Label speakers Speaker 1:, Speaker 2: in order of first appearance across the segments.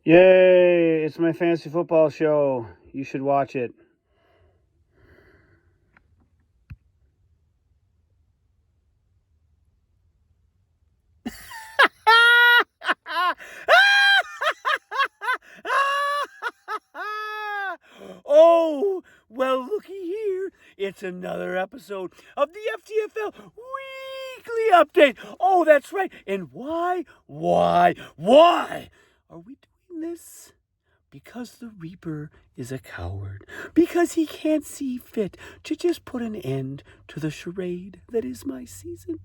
Speaker 1: Yay! It's my fantasy football show. You should watch it.
Speaker 2: Oh, well, looky here. It's another episode of the FTFL Weekly Update. Oh, that's right. And why are we doing this? Because the Reaper is a coward. Because he can't see fit to just put an end to the charade that is my season.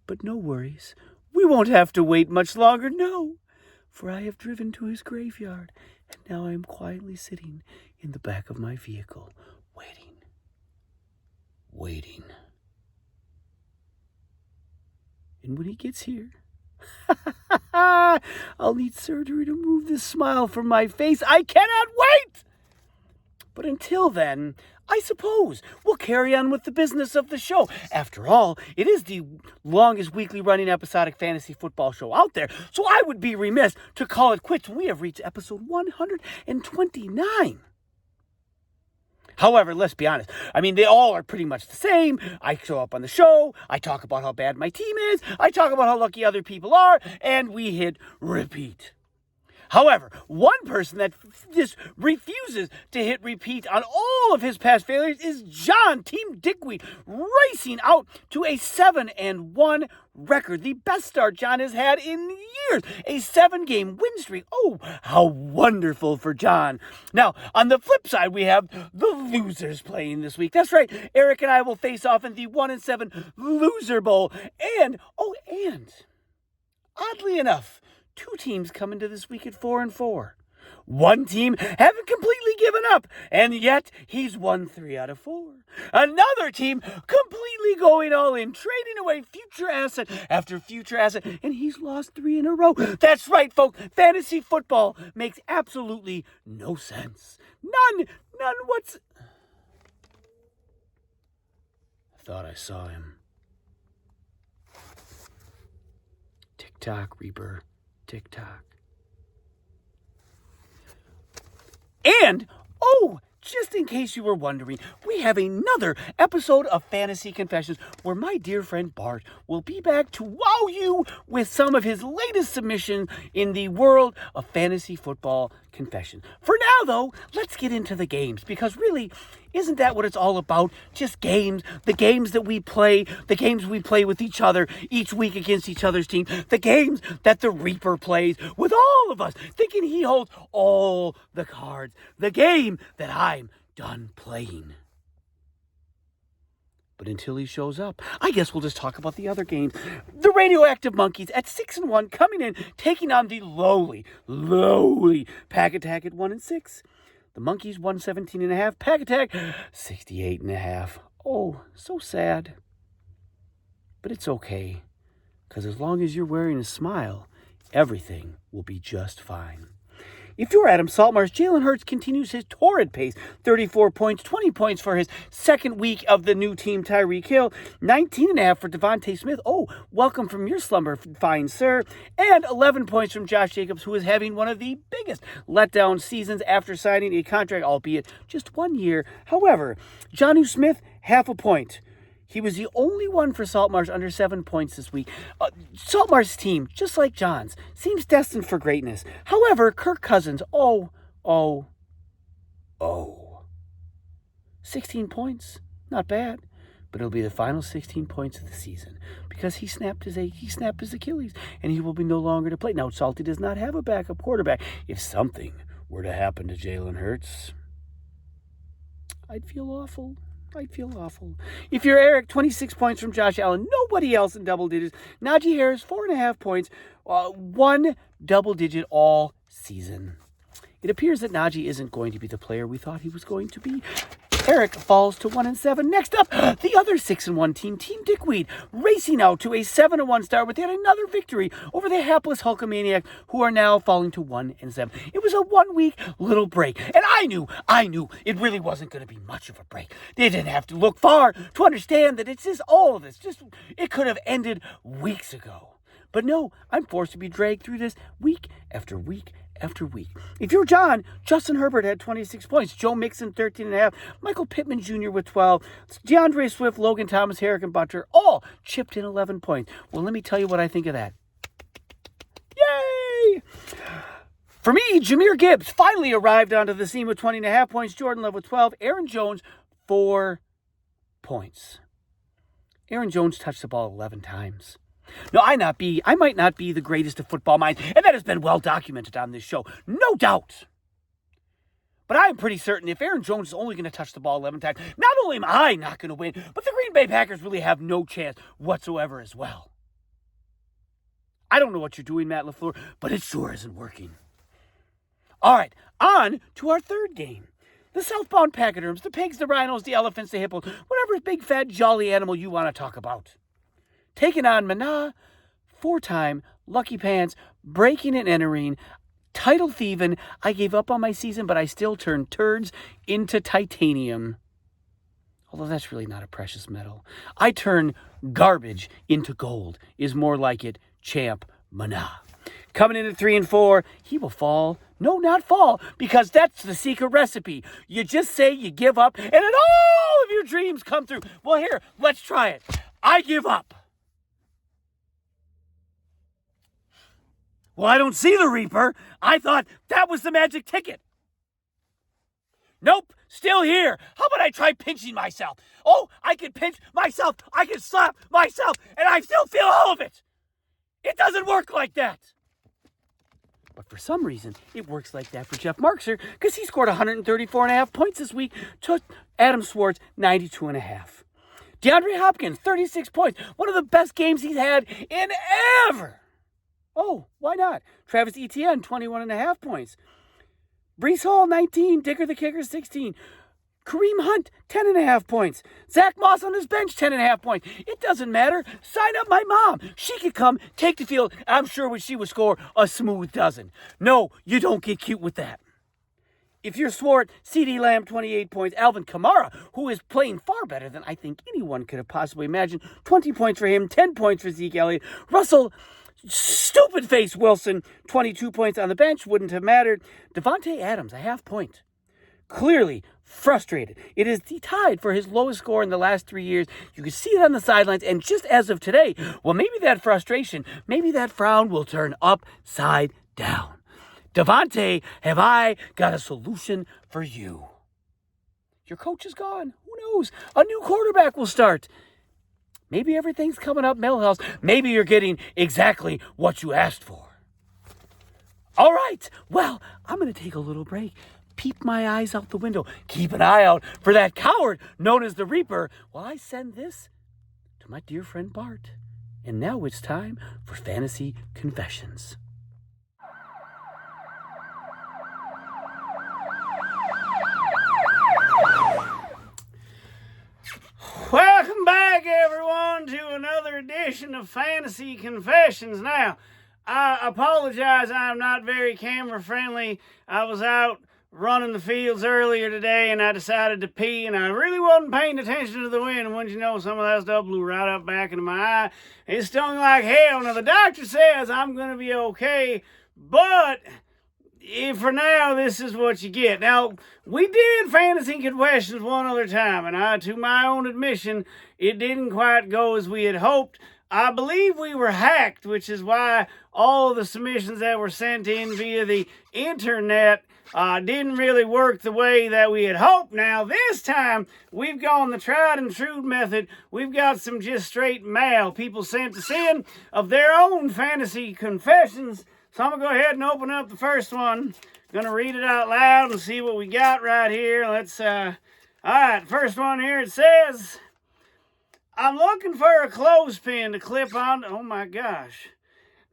Speaker 2: But no worries. We won't have to wait much longer, no. For I have driven to his graveyard, and now I am quietly sitting in the back of my vehicle, waiting. And when he gets here, I'll need surgery to remove this smile from my face. I cannot wait! But until then, I suppose we'll carry on with the business of the show. After all, it is the longest weekly running episodic fantasy football show out there, so I would be remiss to call it quits when we have reached episode 129. However, let's be honest. I mean, they all are pretty much the same. I show up on the show, I talk about how bad my team is, I talk about how lucky other people are, and we hit repeat. However, one person that just refuses to hit repeat on all of his past failures is John, Team Dickweed, racing out to a 7-1 record. The best start John has had in years. A 7-game win streak. Oh, how wonderful for John. Now, on the flip side, we have the losers playing this week. That's right. Eric and I will face off in the 1-7 Loser Bowl. And oddly enough, two teams come into this week at 4-4. One team haven't completely given up, and yet he's won 3 out of 4. Another team completely going all in, trading away future asset after future asset, and he's lost 3 in a row. That's right, folks. Fantasy football makes absolutely no sense. None what's... I thought I saw him. Tick-tock, Reaper. Tick-tock. And, just in case you were wondering, we have another episode of Fantasy Confessions where my dear friend Bart will be back to wow you with some of his latest submissions in the world of fantasy football confession. For now, though, let's get into the games, because really, isn't that what it's all about? Just games, the games that we play, the games we play with each other each week against each other's team, the games that the Reaper plays with all of us, thinking he holds all the cards, the game that I'm done playing. But until he shows up, I guess we'll just talk about the other games. The Radioactive Monkeys at 6-1 coming in, taking on the lowly Pack Attack at 1-6. The Monkeys 117.5, Pack Attack 68.5. Oh, so sad. But it's okay, because as long as you're wearing a smile, everything will be just fine. If you're Adam Saltmarsh, Jalen Hurts continues his torrid pace. 34 points, 20 points for his second week of the new team, Tyreek Hill. 19.5 for Devontae Smith. Oh, welcome from your slumber, fine sir. And 11 points from Josh Jacobs, who is having one of the biggest letdown seasons after signing a contract, albeit just 1 year. However, Jonnu Smith, half a point. He was the only one for Saltmarsh under 7 points this week. Saltmarsh's team, just like John's, seems destined for greatness. However, Kirk Cousins, 16 points, not bad. But it'll be the final 16 points of the season because he snapped his Achilles, and he will be no longer to play. Now, Salty does not have a backup quarterback. If something were to happen to Jalen Hurts, I'd feel awful. If you're Eric, 26 points from Josh Allen. Nobody else in double digits. Najee Harris, 4.5 points. 1 double digit all season. It appears that Najee isn't going to be the player we thought he was going to be. Eric falls to 1-7. Next up, the other 6-1 team, Team Dickweed, racing out to a 7-1 start with yet another victory over the hapless Hulkamaniacs, who are now falling to 1-7. It was a 1 week little break, and I knew it really wasn't going to be much of a break. They didn't have to look far to understand that it's just all of this. It could have ended weeks ago. But no, I'm forced to be dragged through this week after week after week. If you're John, Justin Herbert had 26 points, Joe Mixon 13.5, Michael Pittman Jr. with 12, DeAndre Swift, Logan Thomas, Harrison Butler, all chipped in 11 points. Well, let me tell you what I think of that. Yay! For me, Jahmyr Gibbs finally arrived onto the scene with 20.5 points, Jordan Love with 12, Aaron Jones 4 points. Aaron Jones touched the ball 11 times. No, I might not be the greatest of football minds, and that has been well documented on this show, no doubt. But I'm pretty certain if Aaron Jones is only going to touch the ball 11 times, not only am I not going to win, but the Green Bay Packers really have no chance whatsoever as well. I don't know what you're doing, Matt LaFleur, but it sure isn't working. All right, on to our third game. The southbound pachyderms, the pigs, the rhinos, the elephants, the hippos, whatever big, fat, jolly animal you want to talk about. Taking on Mana, 4-time, Lucky Pants, breaking and entering, title thieving. I gave up on my season, but I still turned turds into titanium. Although that's really not a precious metal. I turn garbage into gold, is more like it, champ Mana. Coming in at 3 and 4, he will fall. No, not fall, because that's the secret recipe. You just say you give up, and then all of your dreams come through. Well, here, let's try it. I give up. Well, I don't see the Reaper. I thought that was the magic ticket. Nope, still here. How about I try pinching myself? Oh, I can pinch myself. I can slap myself, and I still feel all of it. It doesn't work like that. But for some reason, it works like that for Jeff Markser because he scored 134.5 points this week to Adam Swartz, 92.5. DeAndre Hopkins, 36 points. One of the best games he's had in ever. Oh, why not? Travis Etienne, 21.5 points. Breece Hall, 19. Dicker the Kicker, 16. Kareem Hunt, 10.5 points. Zach Moss on his bench, 10.5 points. It doesn't matter. Sign up my mom. She could come, take the field. I'm sure she would score a smooth dozen. No, you don't get cute with that. If you're Swart, CeeDee Lamb, 28 points. Alvin Kamara, who is playing far better than I think anyone could have possibly imagined. 20 points for him, 10 points for Zeke Elliott. Russell, stupid face Wilson, 22 points on the bench. Wouldn't have mattered. Devontae Adams, a half point. Clearly frustrated. It is tied for his lowest score in the last 3 years. You can see it on the sidelines, and just as of today, well, maybe that frustration, maybe that frown will turn upside down. Devontae, have I got a solution for you? Your coach is gone. Who knows? A new quarterback will start. Maybe everything's coming up Millhouse. Maybe you're getting exactly what you asked for. All right. Well, I'm going to take a little break. Peep my eyes out the window. Keep an eye out for that coward known as the Reaper while I send this to my dear friend Bart. And now it's time for Fantasy Confessions.
Speaker 1: Welcome back, everyone, to another edition of Fantasy Confessions. Now, I apologize, I'm not very camera friendly. I was out running the fields earlier today, and I decided to pee, and I really wasn't paying attention to the wind, and wouldn't you know, some of that stuff blew right up back into my eye. It stung like hell. Now, the doctor says I'm going to be okay, but for now, this is what you get. Now, we did Fantasy Confessions one other time, and to my own admission, it didn't quite go as we had hoped. I believe we were hacked, which is why all of the submissions that were sent in via the internet didn't really work the way that we had hoped. Now, this time, we've gone the tried and true method. We've got some just straight mail. People sent us in of their own fantasy confessions. So I'm going to go ahead and open up the first one. Going to read it out loud and see what we got right here. Let's, all right, first one here. It says, I'm looking for a clothespin to clip on. Oh, my gosh.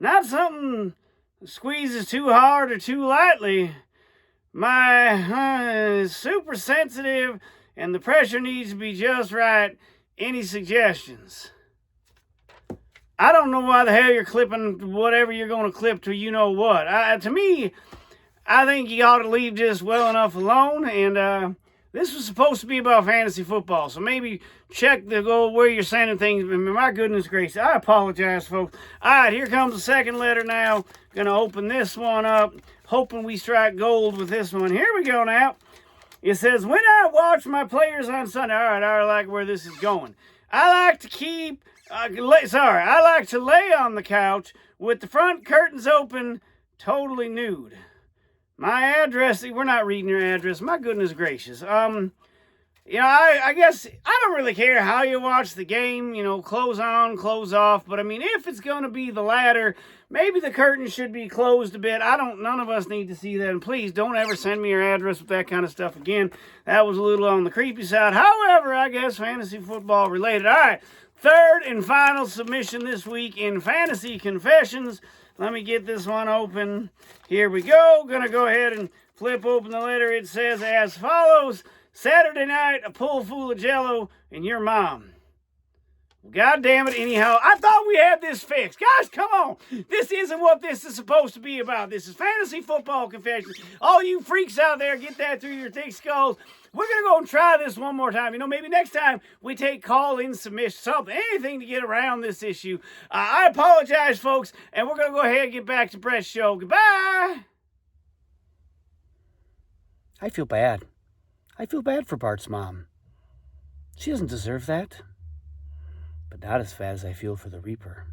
Speaker 1: Not something that squeezes too hard or too lightly. My is super sensitive and the pressure needs to be just right. Any suggestions? I don't know why the hell you're clipping whatever you're going to clip to you know what. To me, I think you ought to leave just well enough alone. And This was supposed to be about fantasy football, so maybe check the go where you're sending things. My goodness gracious, I apologize, folks. All right, here comes the second letter now. Gonna open this one up, hoping we strike gold with this one. Here we go now. It says, when I watch my players on Sunday. All right, I like where this is going. I like to lay on the couch with the front curtains open, totally nude. My address, we're not reading your address. My goodness gracious. I guess I don't really care how you watch the game, clothes on, clothes off. But I mean, if it's going to be the latter, maybe the curtain should be closed a bit. None of us need to see that. And please don't ever send me your address with that kind of stuff again. That was a little on the creepy side. However, I guess fantasy football related. All right, third and final submission this week in Fantasy Confessions. Let me get this one open. Here we go. Gonna go ahead and flip open the letter. It says as follows. Saturday night, a pool full of Jell-O and your mom. God damn it, anyhow. I thought we had this fixed. Guys, come on. This isn't what this is supposed to be about. This is Fantasy Football Confessions. All you freaks out there, get that through your thick skulls. We're going to go and try this one more time. Maybe next time we take call-in submission, something, anything to get around this issue. I apologize, folks, and we're going to go ahead and get back to Brett's show. Goodbye.
Speaker 2: I feel bad. I feel bad for Bart's mom. She doesn't deserve that. But not as bad as I feel for the Reaper.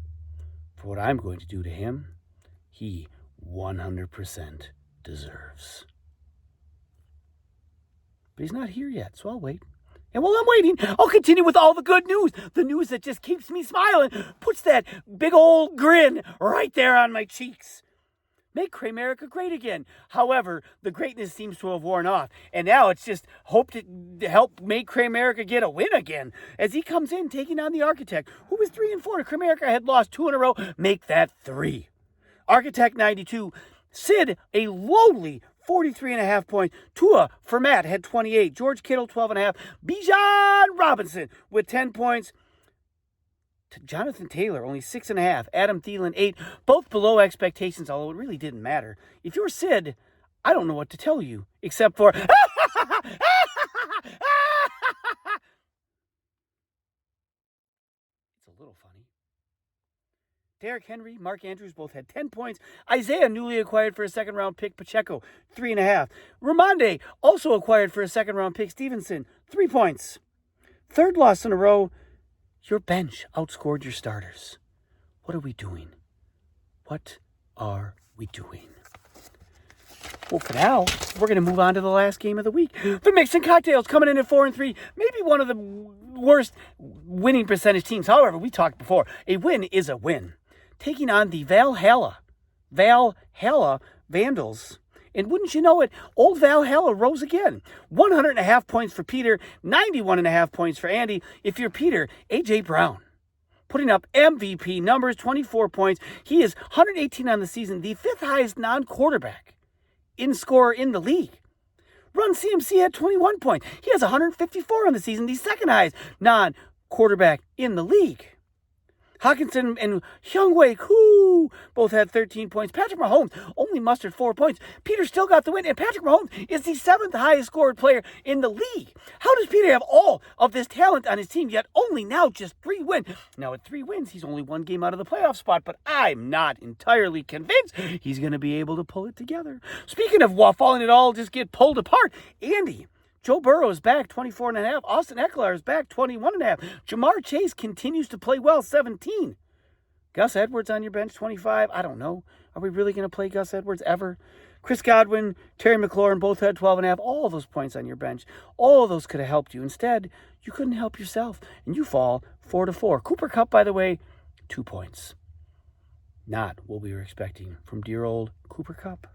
Speaker 2: For what I'm going to do to him, he 100% deserves. But he's not here yet, so I'll wait. And while I'm waiting, I'll continue with all the good news. The news that just keeps me smiling, puts that big old grin right there on my cheeks. Make Kramerica great again. However, the greatness seems to have worn off. And now it's just hope to help make Kramerica get a win again. As he comes in taking on the Architect, who was 3-4. Kramerica had lost 2 in a row. Make that 3. Architect 92. Sid, a lowly 43.5 points. Tua for Matt had 28. George Kittle 12.5. Bijan Robinson with 10 points. Jonathan Taylor, only 6.5. Adam Thielen, 8. Both below expectations, although it really didn't matter. If you're Sid, I don't know what to tell you, except for... It's a little funny. Derrick Henry, Mark Andrews both had 10 points. Isaiah, newly acquired for a second-round pick. Pacheco, 3.5. Ramonde, also acquired for a second-round pick. Stevenson, 3 points. Third loss in a row. Your bench outscored your starters. What are we doing? What are we doing? Well, for now, we're going to move on to the last game of the week. The Mixing Cocktails coming in at 4-3. Maybe one of the worst winning percentage teams. However, we talked before. A win is a win. Taking on the Valhalla Vandals. And wouldn't you know it, old Valhalla rose again. 100.5 points for Peter, 91.5 points for Andy. If you're Peter, A.J. Brown, putting up MVP numbers, 24 points. He is 118 on the season, the 5th highest non-quarterback in score in the league. Run CMC had 21 points. He has 154 on the season, the 2nd highest non-quarterback in the league. Hawkinson and Hyungway Koo both had 13 points. Patrick Mahomes only mustered 4 points. Peter still got the win, and Patrick Mahomes is the 7th highest scored player in the league. How does Peter have all of this talent on his team, yet only now just 3 wins? Now, at 3 wins, he's only 1 game out of the playoff spot, but I'm not entirely convinced he's going to be able to pull it together. Speaking of falling it all just get pulled apart, Andy, Joe Burrow is back, 24.5. Austin Eckler is back, 21.5. Jamar Chase continues to play well, 17. Gus Edwards on your bench, 25. I don't know. Are we really going to play Gus Edwards ever? Chris Godwin, Terry McLaurin both had 12.5. All of those points on your bench. All of those could have helped you. Instead, you couldn't help yourself, and you fall 4-4. Cooper Kupp, by the way, 2 points. Not what we were expecting from dear old Cooper Kupp.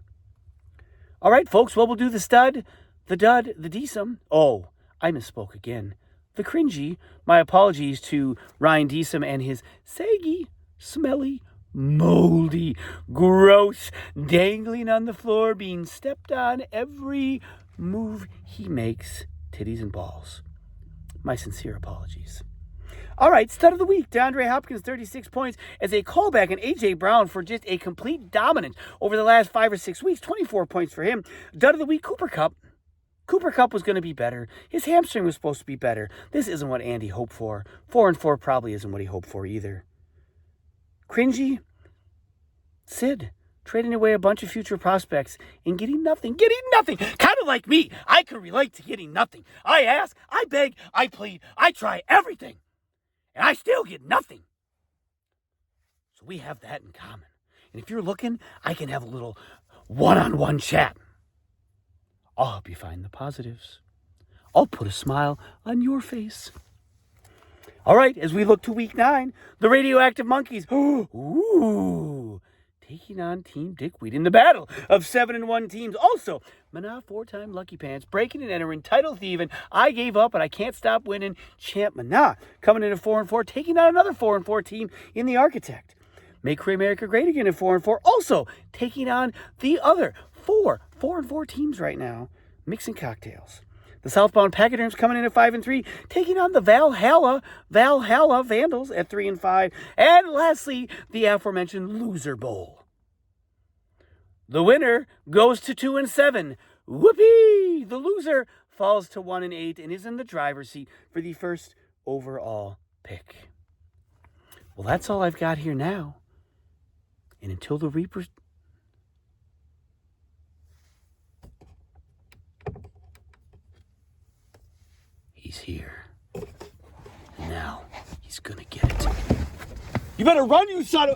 Speaker 2: All right, folks, well, we'll do the stud, the dud, the decem. Oh, I misspoke again. The cringy. My apologies to Ryan Deesum and his saggy, smelly, moldy, gross, dangling on the floor, being stepped on every move he makes. Titties and balls. My sincere apologies. All right, stud of the week, DeAndre Hopkins, 36 points as a callback, and A.J. Brown for just a complete dominance over the last 5 or 6 weeks, 24 points for him. Dud of the week, Cooper Kupp. Cooper Kupp was going to be better. His hamstring was supposed to be better. This isn't what Andy hoped for. 4-4 probably isn't what he hoped for either. Cringy. Sid. Trading away a bunch of future prospects and getting nothing. Getting nothing. Kind of like me. I can relate to getting nothing. I ask, I beg, I plead, I try everything. And I still get nothing. So we have that in common. And if you're looking, I can have a little one-on-one chat. I'll help you find the positives. I'll put a smile on your face. All right, as we look to week 9, the Radioactive Monkeys. Ooh, taking on Team Dickweed in the battle of 7-1 teams. Also, Mana 4-time Lucky Pants, breaking and entering, title thieving. I gave up, but I can't stop winning. Champ Mana coming in at 4-4, taking on another 4-4 team in the Architect. Make America Great Again at 4-4. Also taking on the other 4-4 teams right now, mixing cocktails. The Southbound Pachyderms coming in at 5-3, taking on the Valhalla Vandals at 3-5. And lastly, the aforementioned Loser Bowl. The winner goes to 2-7. Whoopee! The loser falls to 1-8 and is in the driver's seat for the first overall pick. Well, that's all I've got here now. And until the Reapers... He's here. And now, he's gonna get it. You better run, you son of...